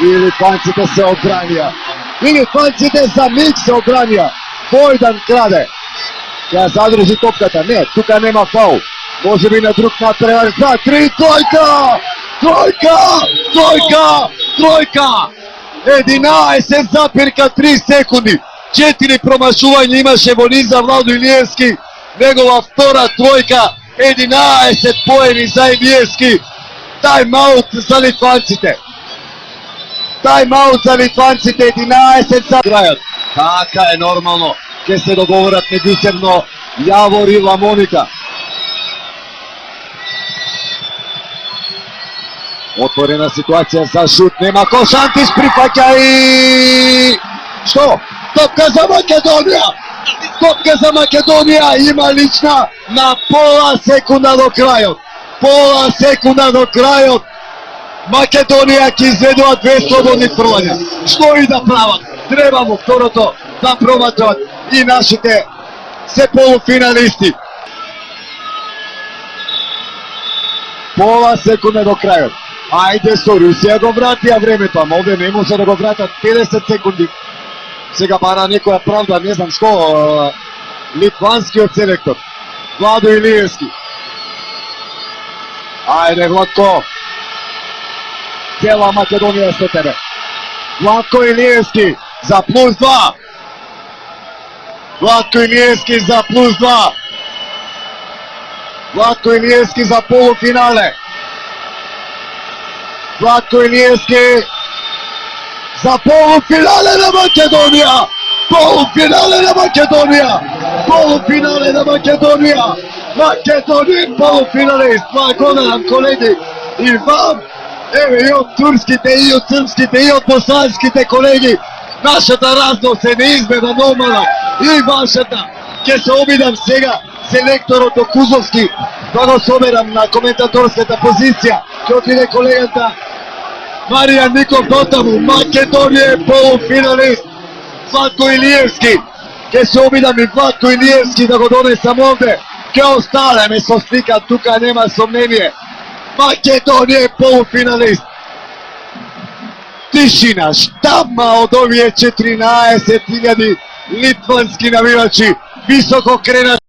И Литванците се обранија. И Литванците за миг се обранија. Бојдан краде. Ја задржи топката. Не, тука нема фаул. Може би на друг натпревар за 3, тројка! Тројка! Тројка! Тројка! 11 запирка 3 секунди. 4 промашувања имаше во низа Владо Илиевски. Негова втора тројка. 11 поени за Илиевски. Тајм-аут за литванците. Тајм-аут за литванците. 11 за крајот. Така е нормално. Ке се договорат меѓусебно Јавор и Ламоника. Отворена ситуација за шут, нема кош, Антиш прифаќа и... Што? Топка за Македонија! Топка за Македонија, има лична на пола секунда до крајот. Пола секунда до крајот. Македонија ќе изведува 2 слободни фрлања. Што и да прават? Треба во второто да проматрат и нашите се полуфиналисти. Пола секунда до крајот. Ајде со Русија го вратија времето, ама овде не може да го вратат 50 секунди. Сега бара некоја правда, не знам што, литванскиот селектор, Владо Илиевски. Ајде Владко, цела Македонија со тебе. Владко Илиевски за +2. Владко Илиевски за +2. Владко Илиевски за полуфинале. Владко Илиевски за полуфинале на Македонија! Полуфинале на Македонија! Полуфинале на Македонија! Македонија полуфиналист! Благодарам колеги и вам! Еве и од турските, и од српските, и од босанските колеги! Нашата разност е неизмена нормална и вашата! Ке се обидам сега селекторот Кузовски да го соберам на коментаторската позиција. Ке отиде колегата Маријан Ников дотаму. Македонија е полуфиналист. Владко Илиевски. Ке се обидам и Владко Илиевски да го донесам овде. Ке останеме со слика, тука нема сомнение. Македонија е полуфиналист. Тишина, штамма од овие 14.000 литвански навивачи. Високо кренат.